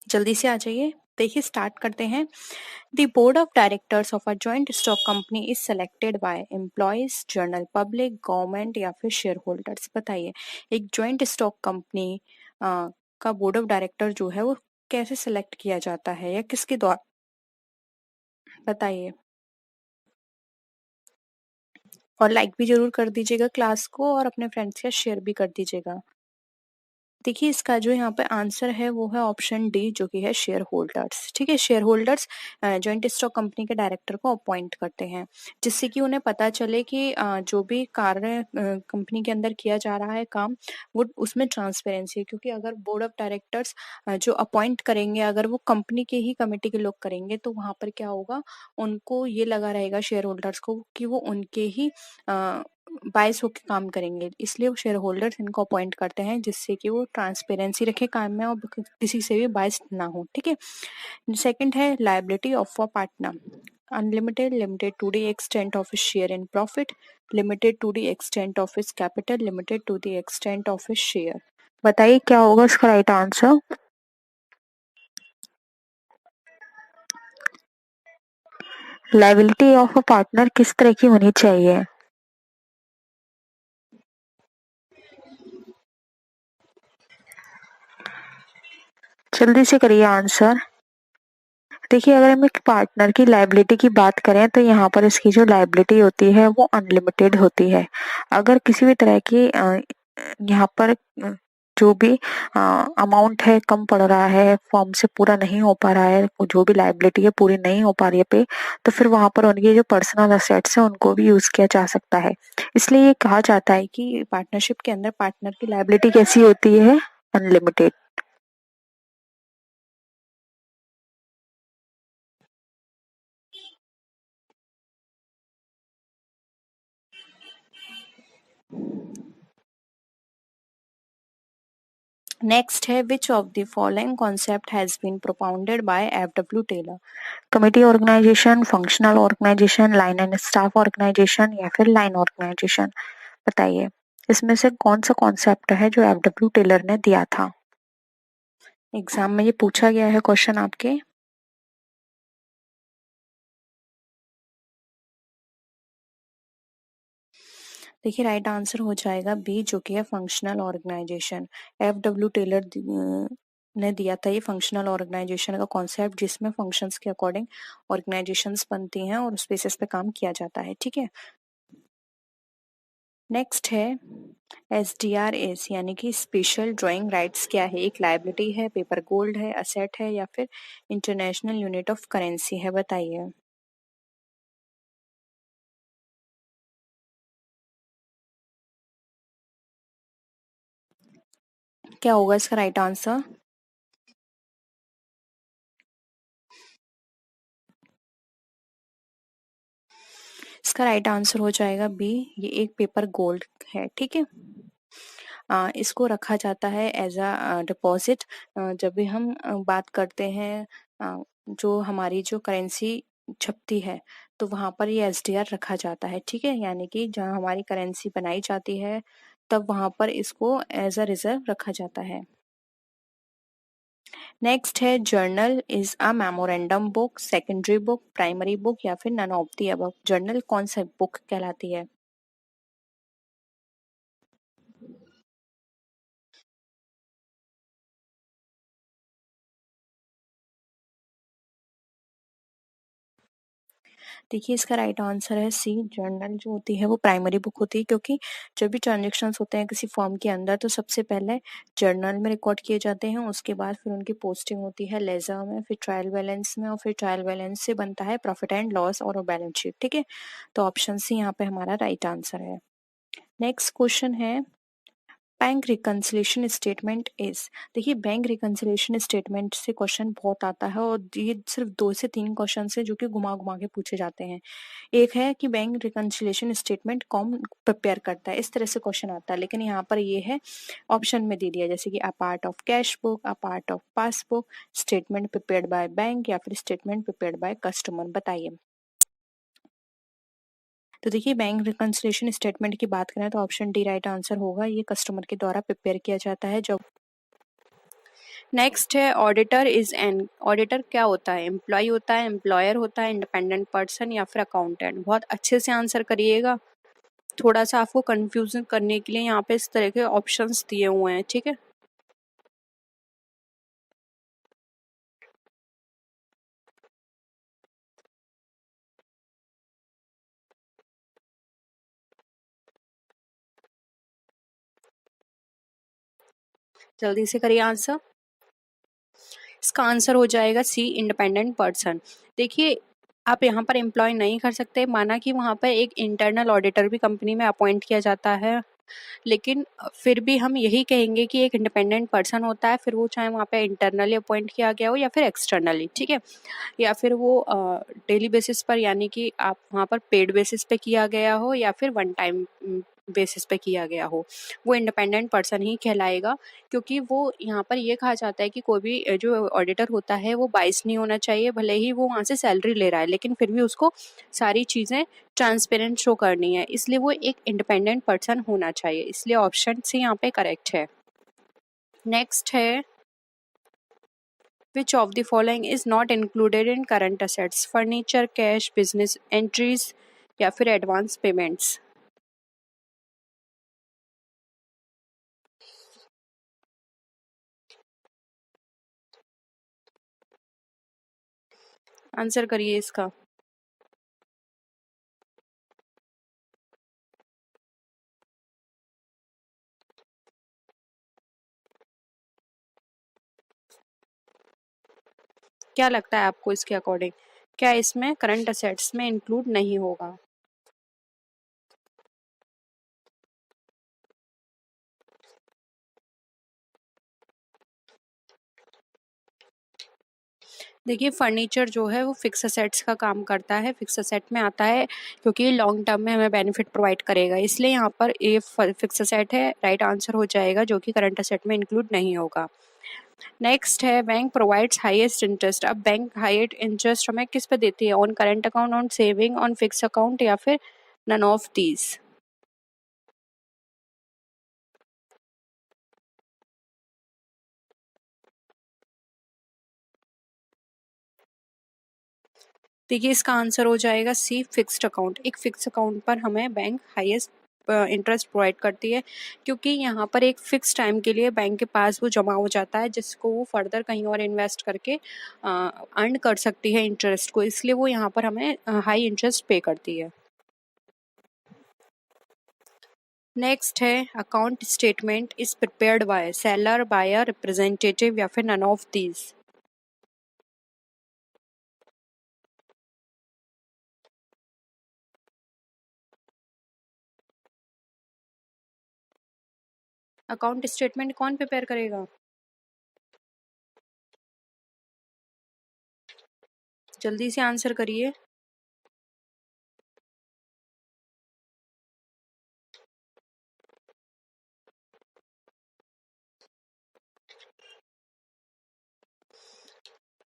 जल्दी से आ जाइए। देखिए स्टार्ट करते हैं। The board of directors of a joint stock company is selected bye employees, general public, government या फिर शेयर होल्डर्स। बताइए एक जॉइंट स्टॉक कंपनी का बोर्ड ऑफ डायरेक्टर जो है वो कैसे सेलेक्ट किया जाता है या किसके द्वारा? बताइए। और लाइक भी जरूर कर दीजिएगा क्लास को और अपने फ्रेंड्स के साथ शेयर भी कर दीजिएगा। देखिए इसका जो यहाँ पे आंसर है वो है ऑप्शन डी, जो कि है शेयर होल्डर्स। ठीक है, share holders joint stock company के डायरेक्टर को अपॉइंट करते हैं, जिससे कि उन्हें पता चले कि जो भी कार्य कंपनी के अंदर किया जा रहा है काम, वो उसमें ट्रांसपेरेंसी है। क्योंकि अगर बोर्ड ऑफ डायरेक्टर्स जो अपॉइंट करेंगे अगर वो कंपनी के ही कमेटी के लोग करेंगे तो वहां पर क्या होगा, उनको ये लगा रहेगा शेयर होल्डर्स को कि वो उनके ही बायस होकर काम करेंगे, इसलिए वो शेयर होल्डर्स इनको अपॉइंट करते हैं, जिससे कि वो ट्रांसपेरेंसी रखे काम में और किसी से भी बायस ना हो। ठीक है। सेकंड है liability of a partner. Unlimited, limited to the extent of his share in profit, limited to the extent of his capital, limited to the extent of his share. बताइए क्या होगा इसका right answer. Liability of a partner किस तरह की होनी चाहिए? जल्दी से करिए आंसर। देखिए अगर हम एक पार्टनर की लायबिलिटी की बात करें तो यहाँ पर इसकी जो लायबिलिटी होती है वो अनलिमिटेड होती है। अगर किसी भी तरह की यहाँ पर जो भी अमाउंट है कम पड़ रहा है, फॉर्म से पूरा नहीं हो पा रहा है, जो भी लायबिलिटी है पूरी नहीं हो पा रही है पे, तो फिर वहां पर उनकी जो पर्सनल असेट्स है उनको भी यूज किया जा सकता है। इसलिए ये कहा जाता है कि पार्टनरशिप के अंदर पार्टनर की लायबिलिटी कैसी होती है? अनलिमिटेड। नेक्स्ट है which of the following concept has been propounded by F W. Taylor. Committee organisation, functional organisation, line and staff organisation या फिर लाइन ऑर्गेनाइजेशन। बताइए इसमें से कौन सा कॉन्सेप्ट है जो एफ.डब्ल्यू. टेलर ने दिया था? एग्जाम में ये पूछा गया है क्वेश्चन आपके। देखिए राइट आंसर हो जाएगा बी, जो कि है फंक्शनल ऑर्गेनाइजेशन। एफ.डब्ल्यू. टेलर ने दिया था ये फंक्शनल ऑर्गेनाइजेशन का कॉन्सेप्ट, जिसमें फंक्शंस के अकॉर्डिंग ऑर्गेनाइजेशंस बनती हैं और उस बेसिस पे काम किया जाता है। ठीक है। नेक्स्ट है SDRS यानी कि स्पेशल ड्राइंग राइट्स क्या है? एक लायबिलिटी है, पेपर गोल्ड है, असेट है या फिर इंटरनेशनल यूनिट ऑफ करेंसी है? बताइए। क्या होगा इसका राइट आंसर? इसका राइट आंसर हो जाएगा बी, ये एक पेपर गोल्ड है। ठीक है। इसको रखा जाता है एज अ डिपॉजिट। जब भी हम बात करते हैं जो हमारी जो करेंसी छपती है तो वहां पर ये SDR रखा जाता है। ठीक है, यानी कि जहाँ हमारी करेंसी बनाई जाती है तब वहां पर इसको एज अ रिजर्व रखा जाता है। नेक्स्ट है journal is a memorandum book, secondary book, primary book या फिर none of the above. Journal कौन सा बुक कहलाती है? देखिए इसका राइट आंसर है सी, जर्नल जो होती है वो प्राइमरी बुक होती है। क्योंकि जब भी ट्रांजेक्शन्स होते हैं किसी फॉर्म के अंदर तो सबसे पहले जर्नल में रिकॉर्ड किए जाते हैं, उसके बाद फिर उनकी पोस्टिंग होती है लेजर में, फिर ट्रायल बैलेंस में, और फिर ट्रायल बैलेंस से बनता है प्रॉफिट एंड लॉस और बैलेंस शीट। ठीक है, तो ऑप्शन सी यहाँ पे हमारा राइट आंसर है। नेक्स्ट क्वेश्चन है बैंक रिकंसिलिएशन स्टेटमेंट इज। देखिए बैंक रिकंसिलिएशन स्टेटमेंट से क्वेश्चन बहुत आता है और ये सिर्फ 2 से 3 क्वेश्चन है जो कि घुमा घुमा के पूछे जाते हैं। एक है कि बैंक रिकंसिलिएशन स्टेटमेंट कौन प्रिपेयर करता है, इस तरह से क्वेश्चन आता है, लेकिन यहाँ पर ये है ऑप्शन में दे दिया, जैसे कि a part of cash book, a part of passbook, statement prepared by bank या फिर स्टेटमेंट प्रिपेयर्ड बाय कस्टमर। बताइए। तो देखिए बैंक रिकंसिलिएशन स्टेटमेंट की बात करें तो ऑप्शन डी राइट आंसर होगा, ये कस्टमर के द्वारा प्रिपेयर किया जाता है। जब नेक्स्ट है ऑडिटर इज एन, ऑडिटर क्या होता है? एम्प्लॉय होता है, एम्प्लॉयर होता है, इंडिपेंडेंट पर्सन या फिर अकाउंटेंट? बहुत अच्छे से आंसर करिएगा, थोड़ा सा आपको कंफ्यूजन करने के लिए यहाँ पे इस तरह के ऑप्शंस दिए हुए हैं, ठीक है। जल्दी से करिए आंसर। इसका आंसर हो जाएगा सी, इंडिपेंडेंट पर्सन। देखिए, आप यहाँ पर एम्प्लॉय नहीं कर सकते, माना कि वहाँ पर एक इंटरनल ऑडिटर भी कंपनी में अपॉइंट किया जाता है, लेकिन फिर भी हम यही कहेंगे कि एक इंडिपेंडेंट पर्सन होता है, फिर वो चाहे वहाँ पे इंटरनली अपॉइंट किया गया हो या फिर एक्सटर्नली, ठीक है, या फिर वो डेली बेसिस पर यानी कि आप वहाँ पर पेड बेसिस पे किया गया हो या फिर वन टाइम बेसिस पे किया गया हो, वो इंडिपेंडेंट पर्सन ही कहलाएगा। क्योंकि वो यहाँ पर ये कहा जाता है कि कोई भी जो ऑडिटर होता है वो बाइस नहीं होना चाहिए, भले ही वो वहाँ से सैलरी ले रहा है लेकिन फिर भी उसको सारी चीज़ें ट्रांसपेरेंट शो करनी है, इसलिए वो एक इंडिपेंडेंट पर्सन होना चाहिए, इसलिए ऑप्शन सी यहाँ पे करेक्ट है। नेक्स्ट है which of the following is not included in current assets? Furniture, cash, business entries या फिर एडवांस पेमेंट्स? आंसर करिए इसका। क्या लगता है आपको इसके अकॉर्डिंग, क्या इसमें करंट असेट्स में इंक्लूड नहीं होगा? देखिए, फर्नीचर जो है वो फिक्स असेट्स का काम करता है, फिक्स असेट में आता है क्योंकि लॉन्ग टर्म में हमें बेनिफिट प्रोवाइड करेगा, इसलिए यहाँ पर ये फिक्स असेट है, राइट आंसर हो जाएगा, जो कि करंट असेट में इंक्लूड नहीं होगा। नेक्स्ट है बैंक प्रोवाइड्स हाईएस्ट इंटरेस्ट। अब बैंक हाईएस्ट इंटरेस्ट हमें किस पे देती है? On current account, on saving, on fix account या फिर नन ऑफ दीज? देखिए, इसका आंसर हो जाएगा सी, फिक्स्ड अकाउंट। एक फिक्स अकाउंट पर हमें बैंक हाईएस्ट इंटरेस्ट प्रोवाइड करती है, क्योंकि यहाँ पर एक फिक्स टाइम के लिए बैंक के पास वो जमा हो जाता है, जिसको वो फर्दर कहीं और इन्वेस्ट करके अर्न कर सकती है इंटरेस्ट को, इसलिए वो यहाँ पर हमें हाई इंटरेस्ट पे करती है। नेक्स्ट है account statement is prepared by seller, buyer, representative या फिर none of these? Account statement कौन प्रिपेयर करेगा? जल्दी से आंसर करिए।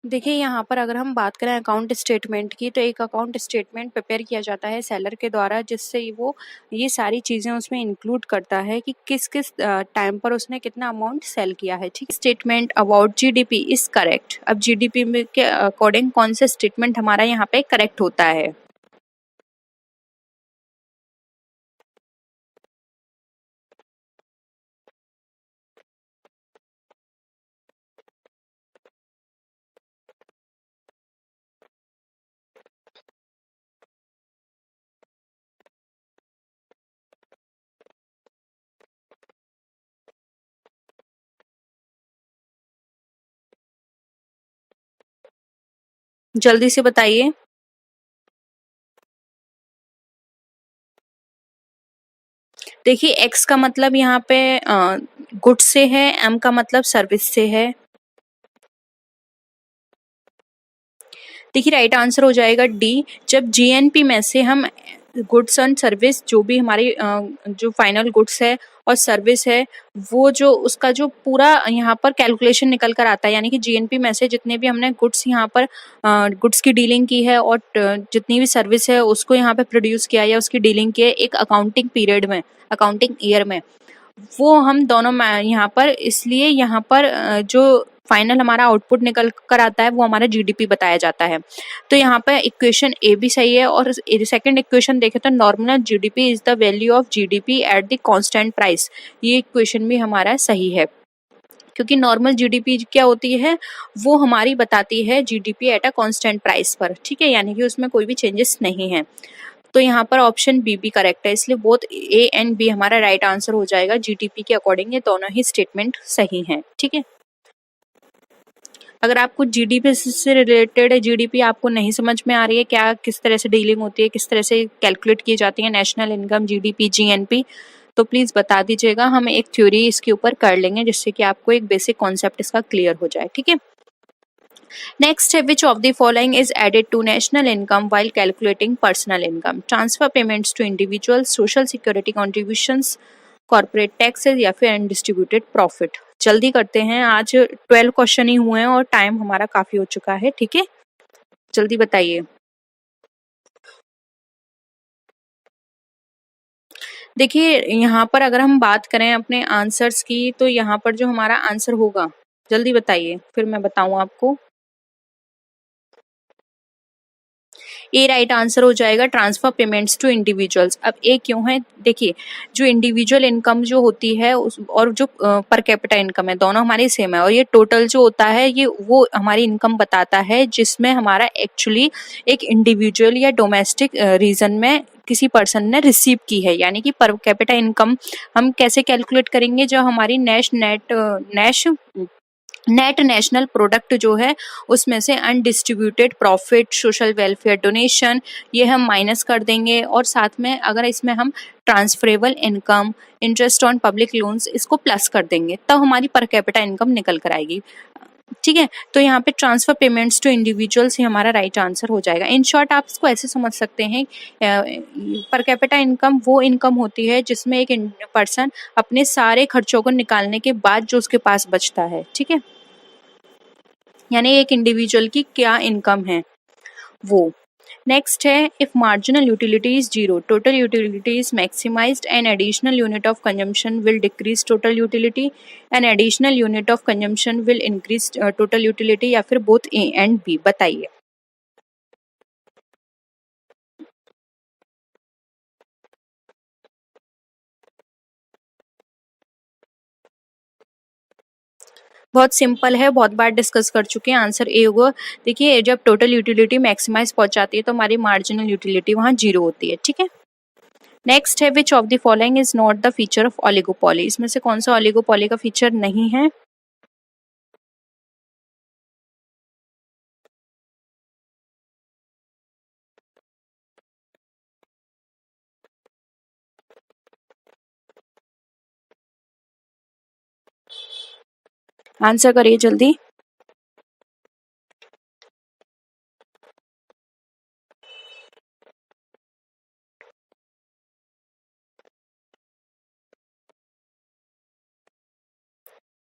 देखिए, यहाँ पर अगर हम बात करें अकाउंट स्टेटमेंट की, तो एक अकाउंट स्टेटमेंट प्रिपेयर किया जाता है सेलर के द्वारा, जिससे वो ये सारी चीज़ें उसमें इंक्लूड करता है कि किस किस टाइम पर उसने कितना अमाउंट सेल किया है, ठीक है। Statement about GDP is correct. अब जीडीपी में के अकॉर्डिंग कौन सा स्टेटमेंट हमारा यहाँ पे करेक्ट होता है? जल्दी से बताइए। देखिए, एक्स का मतलब यहाँ पे गुड्स से है, एम का मतलब सर्विस से है। देखिए, राइट आंसर हो जाएगा डी। जब जीएनपी में से हम गुड्स एंड सर्विस, जो भी हमारी जो फाइनल गुड्स है और सर्विस है, वो जो उसका जो पूरा यहाँ पर कैलकुलेशन निकल कर आता है, यानी कि जीएनपी में से जितने भी हमने गुड्स यहाँ पर गुड्स की डीलिंग की है और जितनी भी सर्विस है उसको यहाँ पे प्रोड्यूस किया या उसकी डीलिंग की है एक अकाउंटिंग पीरियड में, अकाउंटिंग ईयर में, वो हम दोनों यहाँ पर, इसलिए यहाँ पर जो फाइनल हमारा आउटपुट निकल कर आता है वो हमारा जीडीपी बताया जाता है। तो यहाँ पर इक्वेशन ए भी सही है, और सेकंड इक्वेशन देखें तो normal GDP is the value of GDP at the constant price, ये इक्वेशन भी हमारा सही है, क्योंकि नॉर्मल जीडीपी क्या होती है, वो हमारी बताती है GDP at a constant price पर, ठीक है, यानी कि उसमें कोई भी चेंजेस नहीं है। तो यहाँ पर ऑप्शन बी भी करेक्ट है, इसलिए बोथ ए एंड बी हमारा राइट आंसर हो जाएगा। जीडीपी के अकॉर्डिंग ये दोनों ही स्टेटमेंट सही हैं, ठीक है। अगर आपको जीडीपी से रिलेटेड जीडीपी आपको नहीं समझ में आ रही है, क्या किस तरह से डीलिंग होती है, किस तरह से कैलकुलेट की जाती है नेशनल इनकम, जीडीपी, जीएनपी, तो प्लीज बता दीजिएगा, हम एक थ्योरी इसके ऊपर कर लेंगे जिससे कि आपको एक बेसिक कॉन्सेप्ट इसका क्लियर हो जाए, ठीक है। नेक्स्ट है, which of the following is added to national income while calculating personal income? Transfer payments to individuals, social security contributions, corporate taxes या फिर अनडिस्ट्रीब्यूटेड प्रॉफिट? जल्दी करते हैं, आज 12 क्वेश्चन ही हुए हैं और टाइम हमारा काफी हो चुका है, ठीक है, जल्दी बताइए। देखिए यहाँ पर अगर हम बात करें अपने आंसर्स की, तो यहाँ पर जो हमारा आंसर होगा, जल्दी बताइए फिर मैं बताऊं आपको। ए राइट आंसर हो जाएगा, ट्रांसफर पेमेंट्स टू इंडिविजुअल्स। अब ए क्यों है, देखिए जो इंडिविजुअल इनकम जो होती है उस और जो पर कैपिटा इनकम है, दोनों हमारी सेम है, और ये टोटल जो होता है ये वो हमारी इनकम बताता है जिसमें हमारा एक्चुअली एक इंडिविजुअल या डोमेस्टिक रीजन में किसी पर्सन ने रिसीव की है, यानी कि पर कैपिटा इनकम हम कैसे कैलकुलेट करेंगे, जो हमारी नेट नेशनल प्रोडक्ट जो है उसमें से undistributed profit, social welfare donation, ये हम माइनस कर देंगे, और साथ में अगर इसमें हम transferable income, interest on public loans, इसको प्लस कर देंगे, तब हमारी पर कैपिटा इनकम निकल कर आएगी, ठीक है। तो यहाँ पे ट्रांसफर पेमेंट्स टू इंडिविजुअल्स ही हमारा राइट आंसर हो जाएगा। इन शॉर्ट आप इसको ऐसे समझ सकते हैं, पर कैपिटा इनकम वो इनकम होती है जिसमें एक पर्सन अपने सारे खर्चों को निकालने के बाद जो उसके पास बचता है, ठीक है, यानी एक इंडिविजुअल की क्या इनकम है वो। नेक्स्ट है, if marginal utility is zero, total utility is maximised, an additional unit of consumption will decrease total utility, an additional unit of consumption will increase total utility, या फिर बोथ ए एंड बी, बताइए। बहुत simple है, बहुत बार discuss कर चुके हैं, answer A होगा। देखिए जब टोटल यूटिलिटी मैक्सिमाइज पहुंच जाती है तो हमारी मार्जिनल यूटिलिटी वहां जीरो होती है, ठीक है। नेक्स्ट है, which of the following is not the feature of oligopoly? इसमें से कौन सा ओलिगोपॉली का फीचर नहीं है? आंसर करिए जल्दी।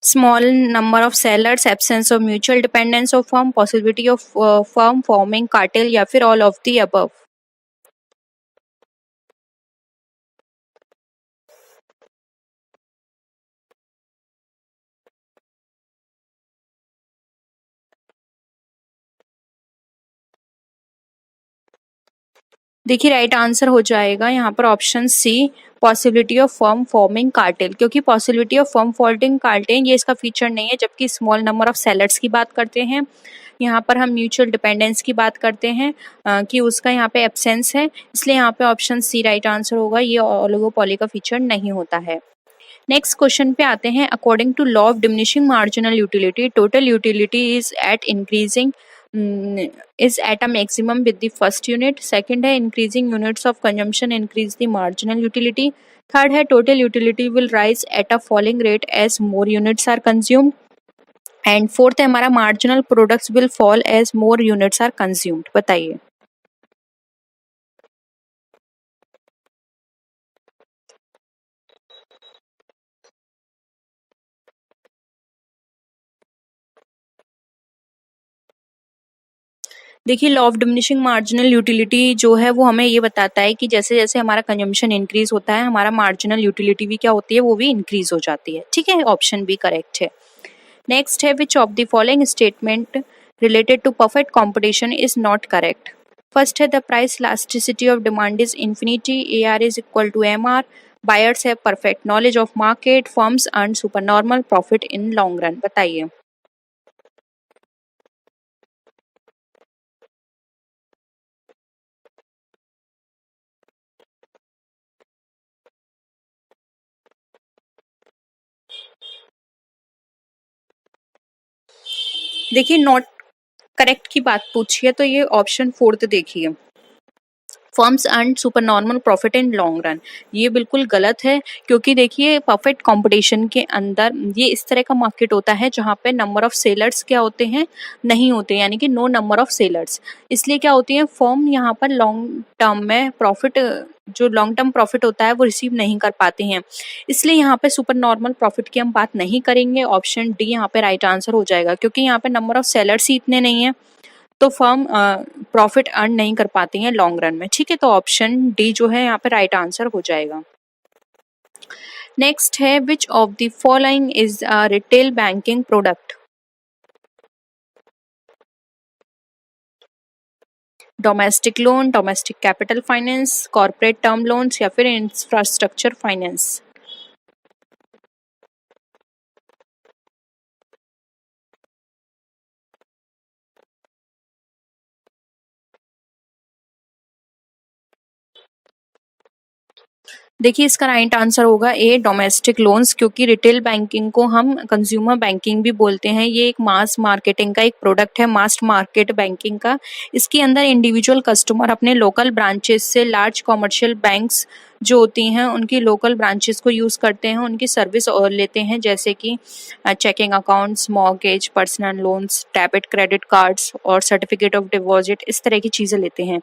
Small number of sellers, absence of mutual dependence of firm, possibility of firm forming cartel, या फिर all of the above? देखिए राइट आंसर हो जाएगा यहाँ पर option C, possibility of firm forming cartel, क्योंकि possibility of firm forming cartel ये इसका फीचर नहीं है, जबकि स्मॉल नंबर ऑफ सेलर्स की बात करते हैं, यहाँ पर हम म्यूचुअल डिपेंडेंस की बात करते हैं कि उसका यहाँ पे एब्सेंस है, इसलिए यहाँ पे ऑप्शन सी राइट आंसर होगा, ये ओलिगोपॉली का फीचर नहीं होता है। नेक्स्ट क्वेश्चन पे आते हैं, according to law of diminishing marginal utility, total utility is at increasing is at a maximum with the first unit, second है increasing units of consumption increase the marginal utility, third है total utility will rise at a falling rate as more units are consumed, and fourth है हमारा marginal products will fall as more units are consumed, बताइए। देखिए law of diminishing marginal utility जो है वो हमें ये बताता है कि जैसे जैसे हमारा कंजम्पशन इंक्रीज होता है हमारा मार्जिनल यूटिलिटी भी क्या होती है वो भी इंक्रीज हो जाती है। ठीक है, ऑप्शन बी करेक्ट है। नेक्स्ट है which of the following statement related to perfect competition is not correct. First है the price elasticity of demand is infinity, AR is equal to MR, buyers have perfect knowledge of market, firms earn supernormal profit in long run। बताइए। देखिए not correct की बात पूछी है तो ये option fourth देखिए, firms earn super normal profit in long run. ये बिल्कुल गलत है क्योंकि देखिए परफेक्ट कंपटीशन के अंदर ये इस तरह का मार्केट होता है जहाँ पे नंबर ऑफ सेलर्स क्या होते हैं, नहीं होते, यानी कि नो नंबर ऑफ सेलर्स। इसलिए क्या होती है फर्म यहाँ पर लॉन्ग टर्म में प्रॉफिट, जो लॉन्ग टर्म प्रॉफिट होता है वो रिसीव नहीं कर पाते हैं। इसलिए यहाँ पे सुपर नॉर्मल प्रॉफिट की हम बात नहीं करेंगे। ऑप्शन डी यहाँ पे राइट आंसर हो जाएगा क्योंकि यहाँ पे नंबर ऑफ सेलर्स ही इतने नहीं है तो फर्म प्रॉफिट अर्न नहीं कर पाती हैं लॉन्ग रन में। ठीक है, तो ऑप्शन डी जो है यहाँ पे राइट आंसर हो जाएगा। नेक्स्ट है which of the following is a retail banking product? Domestic loan, domestic capital finance, corporate term loans या फिर इंफ्रास्ट्रक्चर फाइनेंस। देखिए इसका राइट आंसर होगा ए डोमेस्टिक लोन्स, क्योंकि रिटेल बैंकिंग को हम कंज्यूमर बैंकिंग भी बोलते हैं। ये एक मास मार्केटिंग का एक प्रोडक्ट है, मास मार्केट बैंकिंग का। इसके अंदर इंडिविजुअल कस्टमर अपने लोकल ब्रांचेस से लार्ज कमर्शियल बैंक्स जो होती हैं उनकी लोकल ब्रांचेस को यूज़ करते हैं, उनकी सर्विस और लेते हैं, जैसे कि checking accounts, mortgage, personal loans, debit credit cards और सर्टिफिकेट ऑफ डिपॉजिट, इस तरह की चीज़ें लेते हैं।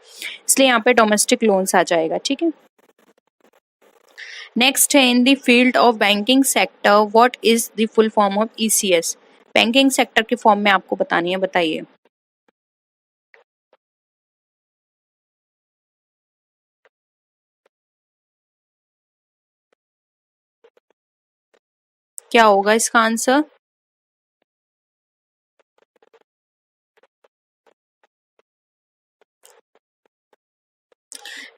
इसलिए यहाँ पे डोमेस्टिक लोन्स आ जाएगा। ठीक है, नेक्स्ट है in the field of banking sector what is the full form of ECS? Banking sector के फॉर्म में आपको बतानी है, बताइए। क्या होगा इसका आंसर?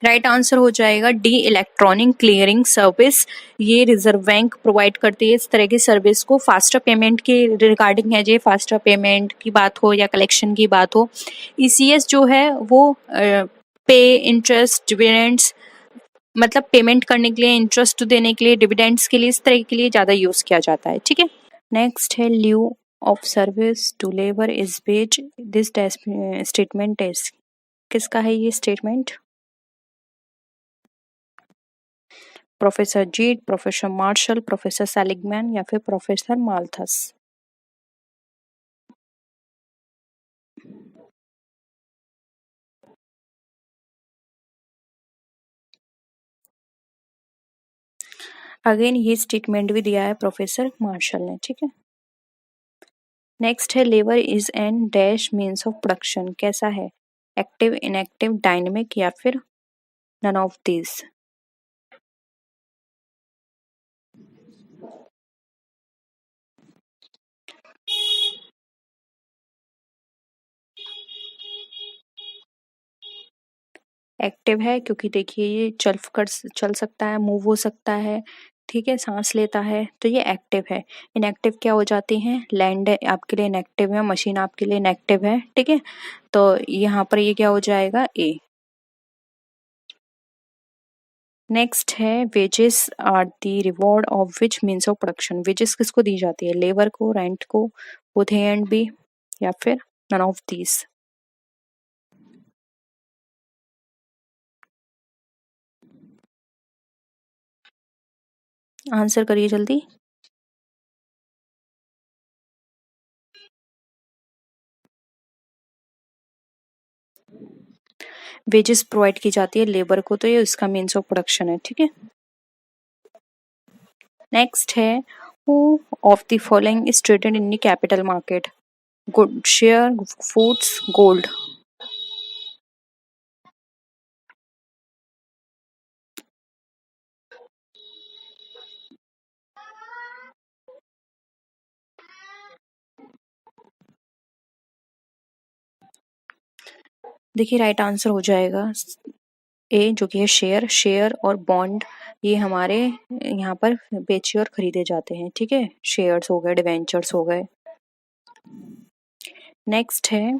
राइट आंसर हो जाएगा डी इलेक्ट्रॉनिक क्लियरिंग सर्विस। ये रिजर्व बैंक प्रोवाइड करती है इस तरह की सर्विस को। फास्टर पेमेंट के रिगार्डिंग है, जो फास्टर पेमेंट की बात हो या कलेक्शन की बात हो, ईसीएस जो है वो पे इंटरेस्ट डिविडेंड्स, मतलब पेमेंट करने के लिए, इंटरेस्ट देने के लिए, डिविडेंड्स के लिए, इस तरह के लिए ज़्यादा यूज़ किया जाता है। ठीक है, नेक्स्ट है value of service to labour is wage, this statement is, किसका है ये statement? Professor Gide, professor Marshall, professor Seligman या फिर प्रोफेसर माल्थस। अगेन ये स्टेटमेंट भी दिया है प्रोफेसर मार्शल ने। ठीक है, नेक्स्ट है labour is an dash means of production, कैसा है? एक्टिव, इनएक्टिव, डायनेमिक या फिर नन ऑफ दिस। एक्टिव है क्योंकि देखिए ये चल सकता है, मूव हो सकता है, ठीक है, सांस लेता है, तो ये एक्टिव है। इनएक्टिव क्या हो जाती हैं? लैंड आपके लिए इनएक्टिव है, मशीन आपके लिए इनएक्टिव है। ठीक है, तो यहाँ पर ये क्या हो जाएगा? ए। नेक्स्ट है wages are the reward of which means of production. Wages किसको दी जाती है? लेबर को, रेंट को, बोथ ए एंड बी या फिर नन ऑफ दीज। आंसर करिए जल्दी। वेजेस प्रोवाइड की जाती है लेबर को, तो ये इसका मीन्स ऑफ प्रोडक्शन है। ठीक है, नेक्स्ट है who of the following is traded in the capital market? Good share, foods, gold. देखिए राइट आंसर हो जाएगा ए, जो कि है शेयर। शेयर और बॉन्ड ये हमारे यहाँ पर बेचे और खरीदे जाते हैं, ठीक है। शेयर्स हो गए, डिवेंचर्स हो गए। नेक्स्ट है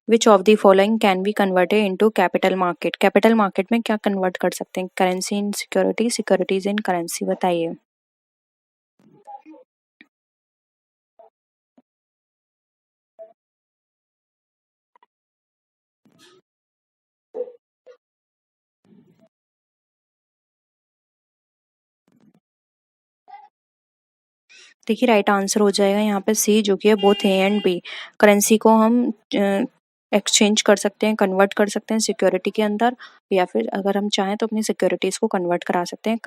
which of the following can be converted into capital market. Capital market में क्या कन्वर्ट कर सकते हैं? Currency in security, securities in currency. बताइए। देखिए राइट आंसर हो जाएगा यहाँ पे सी, जो कि है both A and B. Currency को हम एक्सचेंज कर सकते हैं, कन्वर्ट कर सकते हैं सिक्योरिटी के अंदर, या फिर अगर हम चाहें तो अपनी सिक्योरिटीज को कन्वर्ट करा सकते हैं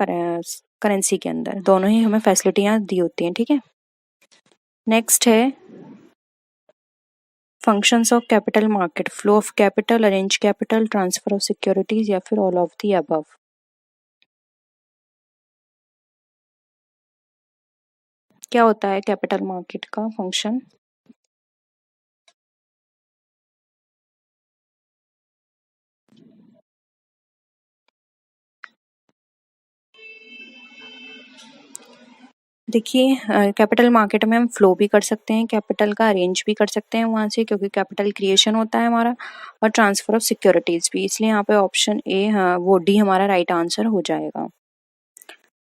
करेंसी के अंदर। दोनों ही हमें फैसिलिटियाँ दी होती हैं, ठीक है। नेक्स्ट है functions of capital market. Flow of capital, arrange capital, transfer of securities, या फिर ऑल ऑफ दी अबव। क्या होता है कैपिटल मार्केट का फंक्शन? देखिए कैपिटल मार्केट में हम फ्लो भी कर सकते हैं, कैपिटल का अरेंज भी कर सकते हैं वहाँ से, क्योंकि कैपिटल क्रिएशन होता है हमारा, और ट्रांसफर ऑफ सिक्योरिटीज भी। इसलिए यहाँ पे ऑप्शन ए, हाँ, वो डी हमारा राइट आंसर हो जाएगा।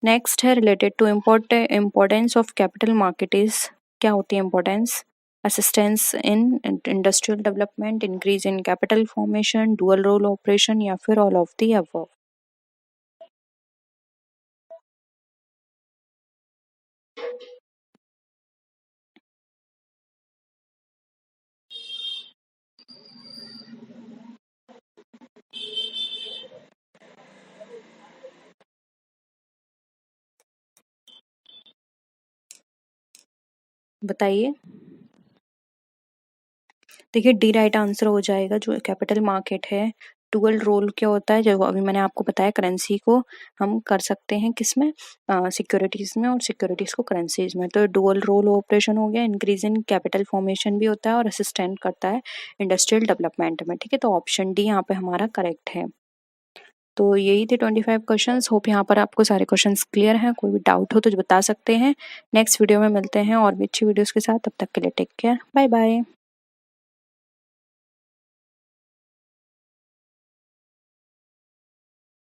नेक्स्ट है related to importance of capital market is. क्या होती है importance? Assistance in industrial development, increase in capital formation, dual role operation, या फिर ऑल ऑफ दी अबव। बताइए। देखिए डी राइट आंसर हो जाएगा। जो कैपिटल मार्केट है, डुअल रोल क्या होता है, जो अभी मैंने आपको बताया, करेंसी को हम कर सकते हैं किसमें? सिक्योरिटीज में, और सिक्योरिटीज को करेंसीज में। तो डुअल रोल ऑपरेशन हो गया, इंक्रीज इन कैपिटल फॉर्मेशन भी होता है, और असिस्टेंट करता है इंडस्ट्रियल डेवलपमेंट में, ठीक है। तो ऑप्शन डी यहाँ पे हमारा करेक्ट है। तो यही थे 25 क्वेश्चंस। होप यहाँ पर आपको सारे क्वेश्चंस क्लियर हैं। कोई भी डाउट हो तो बता सकते हैं। नेक्स्ट वीडियो में मिलते हैं और भी अच्छी वीडियोस के साथ। तब तक के लिए टेक केयर, बाय बाय।